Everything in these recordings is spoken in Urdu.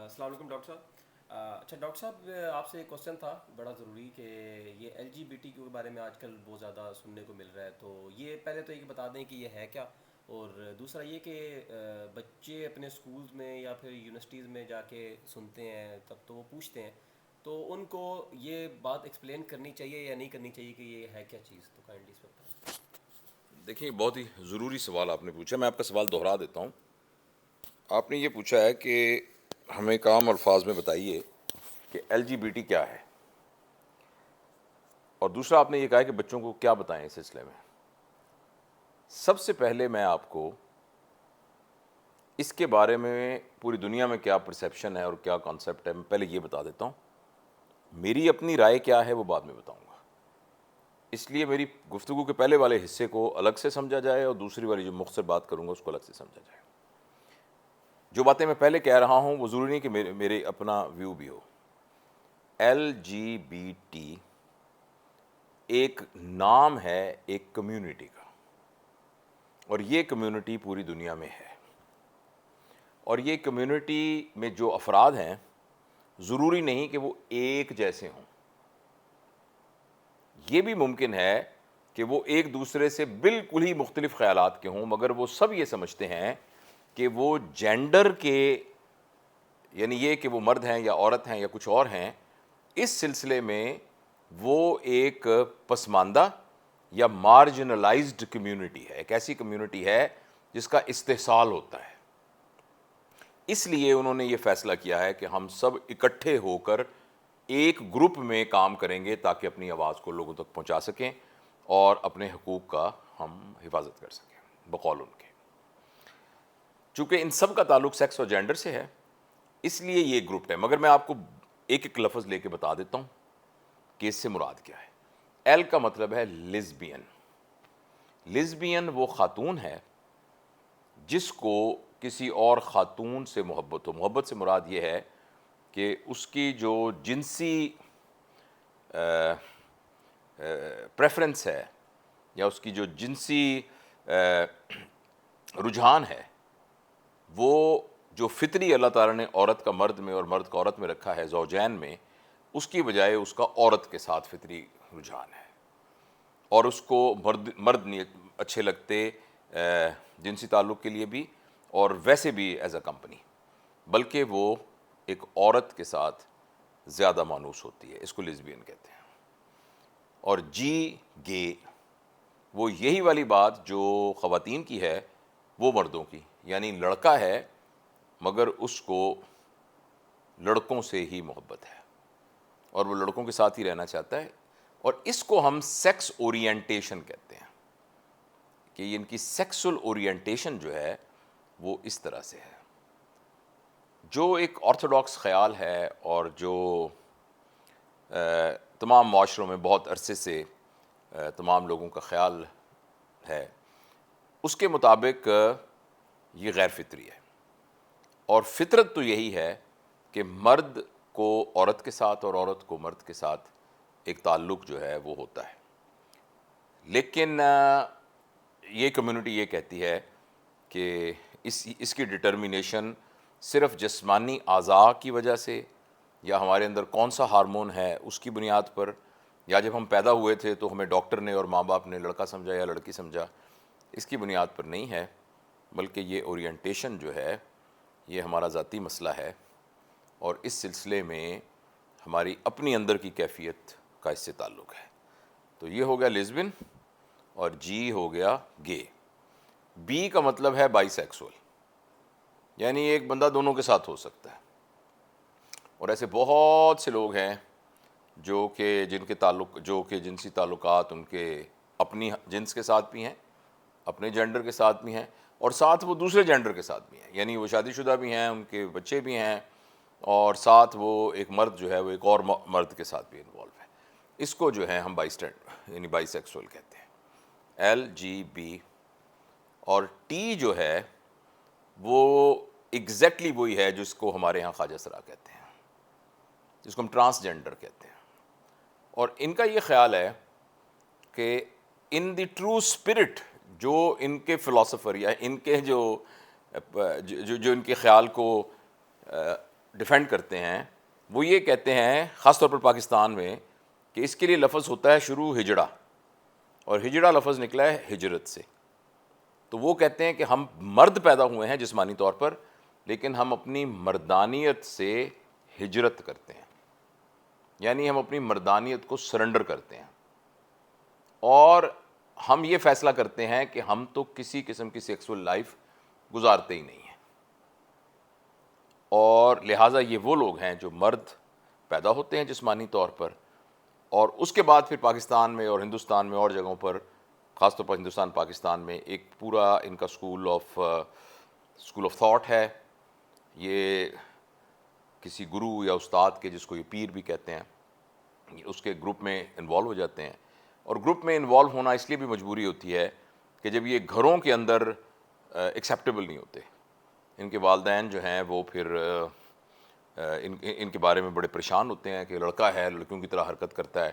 السلام علیکم ڈاکٹر صاحب۔ اچھا ڈاکٹر صاحب، آپ سے ایک کوشچن تھا بڑا ضروری کہ یہ ایل جی بی ٹی کے بارے میں آج کل بہت زیادہ سننے کو مل رہا ہے، تو یہ پہلے تو یہ بتا دیں کہ یہ ہے کیا، اور دوسرا یہ کہ بچے اپنے اسکولز میں یا پھر یونیورسٹیز میں جا کے سنتے ہیں تب تو وہ پوچھتے ہیں، تو ان کو یہ بات ایکسپلین کرنی چاہیے یا نہیں کرنی چاہیے کہ یہ ہے کیا چیز، تو کائنڈلی اس وقت دیکھیں، بہت ہی ضروری سوال آپ نے پوچھا. میں آپ کا سوال دہرا دیتا ہوں. آپ نے یہ پوچھا ہے کہ ہمیں ایک عام الفاظ میں بتائیے کہ ایل جی بی ٹی کیا ہے، اور دوسرا آپ نے یہ کہا ہے کہ بچوں کو کیا بتائیں اس سلسلے میں. سب سے پہلے میں آپ کو اس کے بارے میں پوری دنیا میں کیا پرسیپشن ہے اور کیا کانسیپٹ ہے، میں پہلے یہ بتا دیتا ہوں. میری اپنی رائے کیا ہے وہ بعد میں بتاؤں گا. اس لیے میری گفتگو کے پہلے والے حصے کو الگ سے سمجھا جائے اور دوسری والی جو مختصر بات کروں گا اس کو الگ سے سمجھا جائے. جو باتیں میں پہلے کہہ رہا ہوں وہ ضروری نہیں کہ میرے اپنا ویو بھی ہو. ایل جی بی ٹی ایک نام ہے ایک کمیونٹی کا، اور یہ کمیونٹی پوری دنیا میں ہے. اور یہ کمیونٹی میں جو افراد ہیں ضروری نہیں کہ وہ ایک جیسے ہوں. یہ بھی ممکن ہے کہ وہ ایک دوسرے سے بالکل ہی مختلف خیالات کے ہوں، مگر وہ سب یہ سمجھتے ہیں کہ وہ جینڈر کے، یعنی یہ کہ وہ مرد ہیں یا عورت ہیں یا کچھ اور ہیں، اس سلسلے میں وہ ایک پسماندہ یا مارجنلائزڈ کمیونٹی ہے، ایک ایسی کمیونٹی ہے جس کا استحصال ہوتا ہے. اس لیے انہوں نے یہ فیصلہ کیا ہے کہ ہم سب اکٹھے ہو کر ایک گروپ میں کام کریں گے تاکہ اپنی آواز کو لوگوں تک پہنچا سکیں اور اپنے حقوق کا ہم حفاظت کر سکیں بقول ان کے. چونکہ ان سب کا تعلق سیکس اور جینڈر سے ہے اس لیے یہ گروپ ہے. مگر میں آپ کو ایک ایک لفظ لے کے بتا دیتا ہوں کہ اس سے مراد کیا ہے. ایل کا مطلب ہے لیزبین. لیزبین وہ خاتون ہے جس کو کسی اور خاتون سے محبت ہو. محبت سے مراد یہ ہے کہ اس کی جو جنسی پریفرنس ہے یا اس کی جو جنسی رجحان ہے، وہ جو فطری اللہ تعالیٰ نے عورت کا مرد میں اور مرد کا عورت میں رکھا ہے زوجین میں، اس کی بجائے اس کا عورت کے ساتھ فطری رجحان ہے. اور اس کو مرد نہیں اچھے لگتے جنسی تعلق کے لیے بھی اور ویسے بھی ایز اے کمپنی، بلکہ وہ ایک عورت کے ساتھ زیادہ مانوس ہوتی ہے. اس کو لیزبین کہتے ہیں. اور جی گے وہ یہی والی بات جو خواتین کی ہے وہ مردوں کی، یعنی لڑکا ہے مگر اس کو لڑکوں سے ہی محبت ہے اور وہ لڑکوں کے ساتھ ہی رہنا چاہتا ہے. اور اس کو ہم سیکس اورینٹیشن کہتے ہیں کہ ان کی سیکسول اورینٹیشن جو ہے وہ اس طرح سے ہے. جو ایک آرتھوڈاکس خیال ہے اور جو تمام معاشروں میں بہت عرصے سے تمام لوگوں کا خیال ہے، اس کے مطابق یہ غیر فطری ہے. اور فطرت تو یہی ہے کہ مرد کو عورت کے ساتھ اور عورت کو مرد کے ساتھ ایک تعلق جو ہے وہ ہوتا ہے. لیکن یہ کمیونٹی یہ کہتی ہے کہ اس کی ڈٹرمینیشن صرف جسمانی اعضاء کی وجہ سے یا ہمارے اندر کون سا ہارمون ہے اس کی بنیاد پر، یا جب ہم پیدا ہوئے تھے تو ہمیں ڈاکٹر نے اور ماں باپ نے لڑکا سمجھا یا لڑکی سمجھا، اس کی بنیاد پر نہیں ہے. بلکہ یہ اورینٹیشن جو ہے یہ ہمارا ذاتی مسئلہ ہے، اور اس سلسلے میں ہماری اپنی اندر کی کیفیت کا اس سے تعلق ہے. تو یہ ہو گیا لیزبن، اور جی ہو گیا گے. بی کا مطلب ہے بائی سیکسول، یعنی ایک بندہ دونوں کے ساتھ ہو سکتا ہے. اور ایسے بہت سے لوگ ہیں جو کہ جنسی تعلقات ان کے اپنی جنس کے ساتھ بھی ہیں، اپنے جینڈر کے ساتھ بھی ہیں، اور ساتھ وہ دوسرے جینڈر کے ساتھ بھی ہیں، یعنی وہ شادی شدہ بھی ہیں، ان کے بچے بھی ہیں، اور ساتھ وہ ایک مرد جو ہے وہ ایک اور مرد کے ساتھ بھی انوالو ہے. اس کو جو ہے ہم یعنی بائی سیکسول کہتے ہیں. L G B. اور ٹی جو ہے وہ ایگزیکٹلی وہی ہے جس کو ہمارے ہاں خواجہ سرا کہتے ہیں، جس کو ہم ٹرانسجینڈر کہتے ہیں. اور ان کا یہ خیال ہے کہ ان دی ٹرو اسپرٹ جو ان کے فلاسفر یا ان کے جو ان کے خیال کو ڈیفینڈ کرتے ہیں وہ یہ کہتے ہیں خاص طور پر پاکستان میں کہ اس کے لیے لفظ ہوتا ہے شروع ہجڑا، اور ہجڑا لفظ نکلا ہے ہجرت سے. تو وہ کہتے ہیں کہ ہم مرد پیدا ہوئے ہیں جسمانی طور پر، لیکن ہم اپنی مردانیت سے ہجرت کرتے ہیں، یعنی ہم اپنی مردانیت کو سرنڈر کرتے ہیں، اور ہم یہ فیصلہ کرتے ہیں کہ ہم تو کسی قسم کی سیکسول لائف گزارتے ہی نہیں ہیں. اور لہٰذا یہ وہ لوگ ہیں جو مرد پیدا ہوتے ہیں جسمانی طور پر، اور اس کے بعد پھر پاکستان میں اور ہندوستان میں اور جگہوں پر، خاص طور پر ہندوستان پاکستان میں، ایک پورا ان کا اسکول آف تھاٹ ہے. یہ کسی گرو یا استاد کے، جس کو یہ پیر بھی کہتے ہیں، اس کے گروپ میں انوالو ہو جاتے ہیں. اور گروپ میں انوالو ہونا اس لیے بھی مجبوری ہوتی ہے کہ جب یہ گھروں کے اندر ایکسیپٹیبل نہیں ہوتے، ان کے والدین جو ہیں وہ پھر ان کے بارے میں بڑے پریشان ہوتے ہیں کہ لڑکا ہے، لڑکیوں کی طرح حرکت کرتا ہے،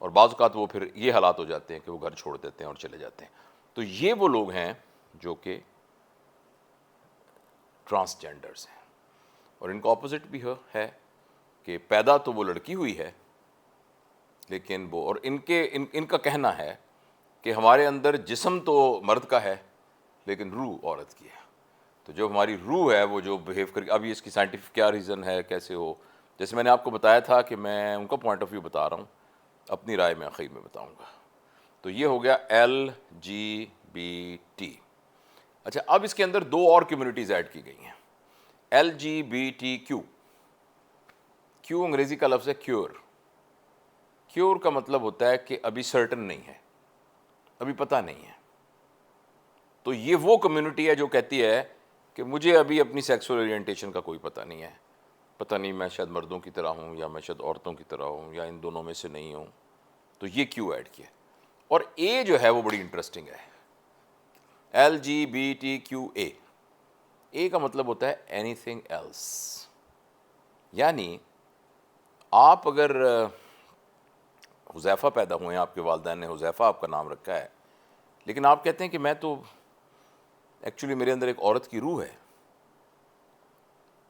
اور بعض اوقات وہ پھر یہ حالات ہو جاتے ہیں کہ وہ گھر چھوڑ دیتے ہیں اور چلے جاتے ہیں. تو یہ وہ لوگ ہیں جو کہ ٹرانسجینڈرز ہیں. اور ان کا اپوزٹ بھی ہے کہ پیدا تو وہ لڑکی ہوئی ہے، لیکن وہ، اور ان کا کہنا ہے کہ ہمارے اندر جسم تو مرد کا ہے لیکن روح عورت کی ہے. تو جو ہماری روح ہے وہ جو بہیو کر، اب یہ اس کی سائنٹیفک کیا ریزن ہے کیسے ہو، جیسے میں نے آپ کو بتایا تھا کہ میں ان کا پوائنٹ آف ویو بتا رہا ہوں، اپنی رائے میں آخر میں بتاؤں گا. تو یہ ہو گیا LGBT. اچھا، اب اس کے اندر دو اور کمیونٹیز ایڈ کی گئی ہیں. LGBTQ. کیو انگریزی کا لفظ ہے کیور. کیور کا مطلب ہوتا ہے کہ ابھی سرٹن نہیں ہے، ابھی پتہ نہیں ہے. تو یہ وہ کمیونٹی ہے جو کہتی ہے کہ مجھے ابھی اپنی سیکسول اورینٹیشن کا کوئی پتہ نہیں ہے، پتہ نہیں میں شاید مردوں کی طرح ہوں یا میں شاید عورتوں کی طرح ہوں یا ان دونوں میں سے نہیں ہوں. تو یہ کیو ایڈ کیا. اور اے جو ہے وہ بڑی انٹرسٹنگ ہے، LGBTQA. اے کا مطلب ہوتا ہے اینی تھنگ ایلس. یعنی آپ اگر حذیفہ پیدا ہوئے ہیں، آپ کے والدین نے حذیفہ آپ کا نام رکھا ہے، لیکن آپ کہتے ہیں کہ میں تو ایکچولی میرے اندر ایک عورت کی روح ہے،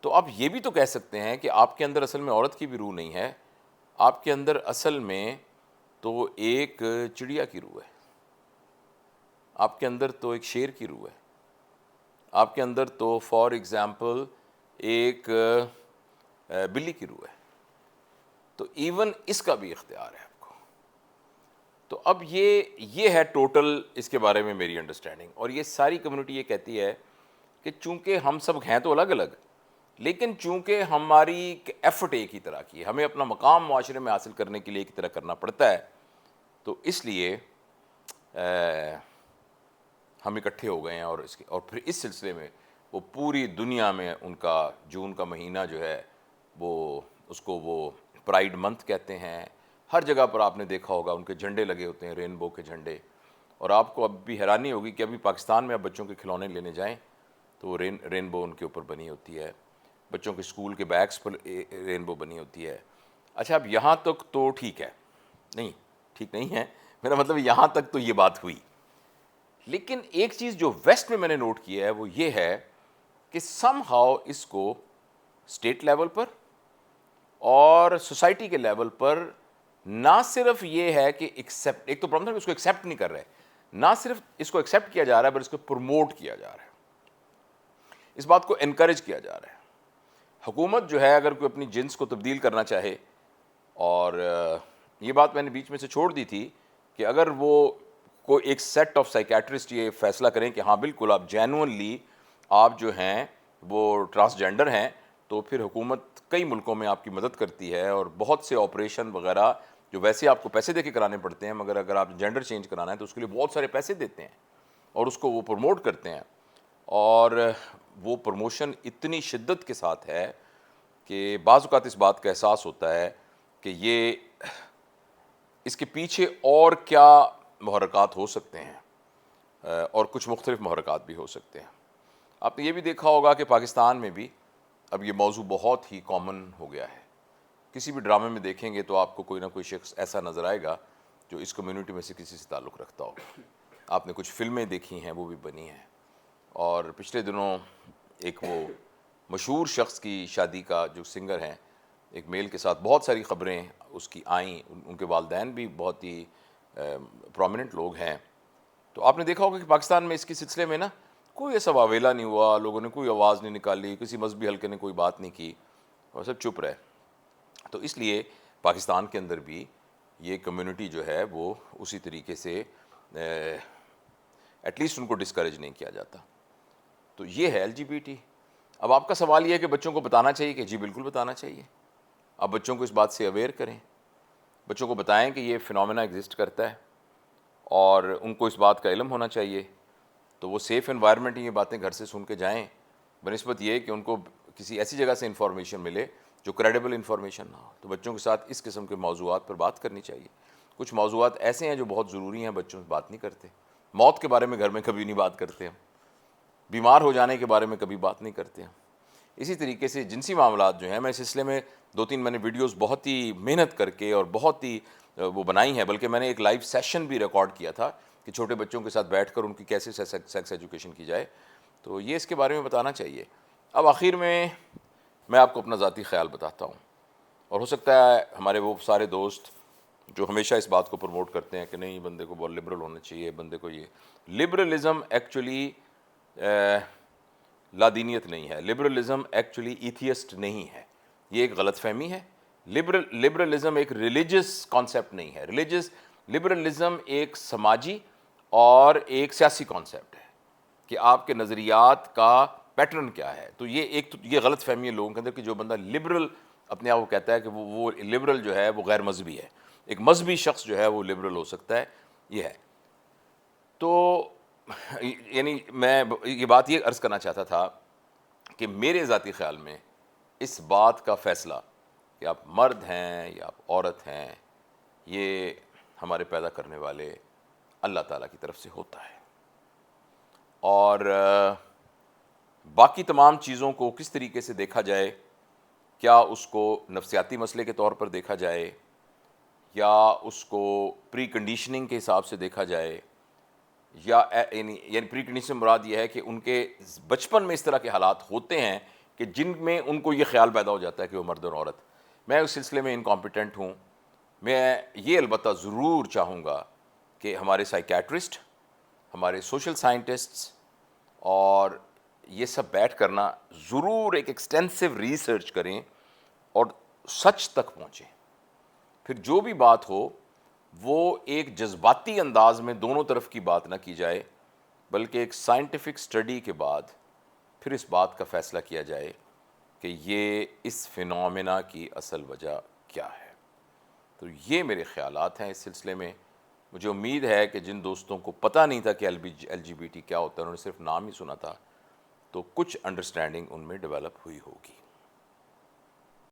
تو آپ یہ بھی تو کہہ سکتے ہیں کہ آپ کے اندر اصل میں عورت کی بھی روح نہیں ہے، آپ کے اندر اصل میں تو ایک چڑیا کی روح ہے، آپ کے اندر تو ایک شیر کی روح ہے، آپ کے اندر تو فار ایگزامپل ایک بلی کی روح ہے. تو ایون اس کا بھی اختیار ہے آپ کو. تو اب یہ ہے ٹوٹل اس کے بارے میں میری انڈرسٹینڈنگ. اور یہ ساری کمیونٹی یہ کہتی ہے کہ چونکہ ہم سب ہیں تو الگ الگ، لیکن چونکہ ہماری ایفرٹ ایک ہی طرح کی ہے، ہمیں اپنا مقام معاشرے میں حاصل کرنے کے لیے ایک طرح کرنا پڑتا ہے، تو اس لیے ہم اکٹھے ہو گئے ہیں. اور پھر اس سلسلے میں وہ پوری دنیا میں ان کا جون کا مہینہ جو ہے وہ، اس کو وہ پرائیڈ منتھ کہتے ہیں. ہر جگہ پر آپ نے دیکھا ہوگا ان کے جھنڈے لگے ہوتے ہیں، رینبو کے جھنڈے. اور آپ کو اب بھی حیرانی ہوگی کہ ابھی پاکستان میں اب بچوں کے کھلونے لینے جائیں تو وہ رینبو ان کے اوپر بنی ہوتی ہے، بچوں کے اسکول کے بیگس پر رینبو بنی ہوتی ہے. اچھا، اب یہاں تک تو ٹھیک ہے، نہیں ٹھیک نہیں ہے، میرا مطلب یہاں تک تو یہ بات ہوئی. لیکن ایک چیز جو ویسٹ میں نے نوٹ کی ہے وہ یہ ہے کہ سم ہاؤ اس کو اسٹیٹ لیول پر اور سوسائٹی کے لیول پر نہ صرف یہ ہے کہ ایکسیپٹ، ایک تو پرابلم ہے اس کو ایکسیپٹ نہیں کر رہے، نہ صرف اس کو ایکسیپٹ کیا جا رہا ہے بلکہ اس کو پروموٹ کیا جا رہا ہے، اس بات کو انکریج کیا جا رہا ہے. حکومت جو ہے اگر کوئی اپنی جنس کو تبدیل کرنا چاہے، اور یہ بات میں نے بیچ میں سے چھوڑ دی تھی کہ اگر وہ کوئی ایک سیٹ آف سائیکیٹرسٹ یہ فیصلہ کریں کہ ہاں بالکل آپ جینوئنلی آپ جو ہیں وہ ٹرانسجینڈر ہیں، تو پھر حکومت کئی ملکوں میں آپ کی مدد کرتی ہے، اور بہت سے آپریشن وغیرہ جو ویسے آپ کو پیسے دے کے کرانے پڑتے ہیں، مگر اگر آپ جینڈر چینج کرانا ہے تو اس کے لیے بہت سارے پیسے دیتے ہیں اور اس کو وہ پروموٹ کرتے ہیں. اور وہ پروموشن اتنی شدت کے ساتھ ہے کہ بعض اوقات اس بات کا احساس ہوتا ہے کہ یہ اس کے پیچھے اور کیا محرکات ہو سکتے ہیں، اور کچھ مختلف محرکات بھی ہو سکتے ہیں. آپ نے یہ بھی دیکھا ہوگا کہ پاکستان میں بھی اب یہ موضوع بہت ہی کامن ہو گیا ہے. کسی بھی ڈرامے میں دیکھیں گے تو آپ کو کوئی نہ کوئی شخص ایسا نظر آئے گا جو اس کمیونٹی میں سے کسی سے تعلق رکھتا ہوگا. آپ نے کچھ فلمیں دیکھی ہیں، وہ بھی بنی ہیں. اور پچھلے دنوں ایک وہ مشہور شخص کی شادی کا، جو سنگر ہیں، ایک میل کے ساتھ بہت ساری خبریں اس کی آئیں، ان کے والدین بھی بہت ہی پرومیننٹ لوگ ہیں. تو آپ نے دیکھا ہوگا کہ پاکستان میں اس کے سلسلے میں نا کوئی ایسا واویلا نہیں ہوا، لوگوں نے کوئی آواز نہیں نکالی، کسی مذہبی حلقے نے کوئی بات نہیں کی، اور سب چپ رہے. تو اس لیے پاکستان کے اندر بھی یہ کمیونٹی جو ہے وہ اسی طریقے سے ایٹ لیسٹ ان کو ڈسکریج نہیں کیا جاتا. تو یہ ہے LGBT. اب آپ کا سوال یہ ہے کہ بچوں کو بتانا چاہیے کہ جی بالکل بتانا چاہیے. آپ بچوں کو اس بات سے اویئر کریں، بچوں کو بتائیں کہ یہ فنومینا ایگزسٹ کرتا ہے اور ان کو اس بات کا علم ہونا چاہیے. تو وہ سیف انوائرمنٹ یہ باتیں گھر سے سن کے جائیں، بنسبت یہ کہ ان کو کسی ایسی جگہ سے انفارمیشن ملے جو کریڈیبل انفارمیشن نہ ہو. تو بچوں کے ساتھ اس قسم کے موضوعات پر بات کرنی چاہیے. کچھ موضوعات ایسے ہیں جو بہت ضروری ہیں، بچوں سے بات نہیں کرتے. موت کے بارے میں گھر میں کبھی نہیں بات کرتے ہم، بیمار ہو جانے کے بارے میں کبھی بات نہیں کرتے ہیں. اسی طریقے سے جنسی معاملات جو ہیں، میں اس سلسلے میں 2-3 میں نے ویڈیوز بہت ہی محنت کر کے اور بہت ہی وہ بنائی ہیں، بلکہ میں نے ایک لائیو سیشن بھی ریکارڈ کیا تھا کہ چھوٹے بچوں کے ساتھ بیٹھ کر ان کی کیسے سیکس ایجوکیشن کی جائے. تو یہ اس کے بارے میں بتانا چاہیے. اب آخر میں آپ کو اپنا ذاتی خیال بتاتا ہوں، اور ہو سکتا ہے ہمارے وہ سارے دوست جو ہمیشہ اس بات کو پروموٹ کرتے ہیں کہ نہیں بندے کو بہت لبرل ہونا چاہیے، بندے کو یہ لبرلزم ایکچولی لادینیت نہیں ہے. لبرلزم ایکچولی ایتھیسٹ نہیں ہے، یہ ایک غلط فہمی ہے. لبرلزم ایک ریلیجس کانسیپٹ نہیں ہے. لبرلزم ایک سماجی اور ایک سیاسی کانسیپٹ ہے کہ آپ کے نظریات کا پیٹرن کیا ہے. تو یہ غلط فہمی ہے لوگوں کے اندر کہ جو بندہ لبرل اپنے آپ کو کہتا ہے کہ وہ لبرل جو ہے وہ غیر مذہبی ہے. ایک مذہبی شخص جو ہے وہ لبرل ہو سکتا ہے، یہ ہے. تو یعنی میں یہ بات یہ عرض کرنا چاہتا تھا کہ میرے ذاتی خیال میں اس بات کا فیصلہ کہ آپ مرد ہیں یا آپ عورت ہیں، یہ ہمارے پیدا کرنے والے اللہ تعالیٰ کی طرف سے ہوتا ہے. اور باقی تمام چیزوں کو کس طریقے سے دیکھا جائے، کیا اس کو نفسیاتی مسئلے کے طور پر دیکھا جائے یا اس کو پری کنڈیشننگ کے حساب سے دیکھا جائے، یا یعنی پری کنڈیشن مراد یہ ہے کہ ان کے بچپن میں اس طرح کے حالات ہوتے ہیں کہ جن میں ان کو یہ خیال پیدا ہو جاتا ہے کہ وہ مرد اور عورت. میں اس سلسلے میں انکمپیٹنٹ ہوں. میں یہ البتہ ضرور چاہوں گا کہ ہمارے سائیکیٹرسٹ، ہمارے سوشل سائنٹسٹس اور یہ سب بیٹھ کرنا ضرور ایک ایکسٹینسو ریسرچ کریں اور سچ تک پہنچیں. پھر جو بھی بات ہو وہ ایک جذباتی انداز میں دونوں طرف کی بات نہ کی جائے، بلکہ ایک سائنٹیفک اسٹڈی کے بعد پھر اس بات کا فیصلہ کیا جائے کہ یہ اس فینومینا کی اصل وجہ کیا ہے. تو یہ میرے خیالات ہیں اس سلسلے میں. مجھے امید ہے کہ جن دوستوں کو پتہ نہیں تھا کہ LGBT کیا ہوتا ہے، انہوں نے صرف نام ہی سنا تھا، تو کچھ انڈرسٹینڈنگ ان میں ڈیولپ ہوئی ہوگی.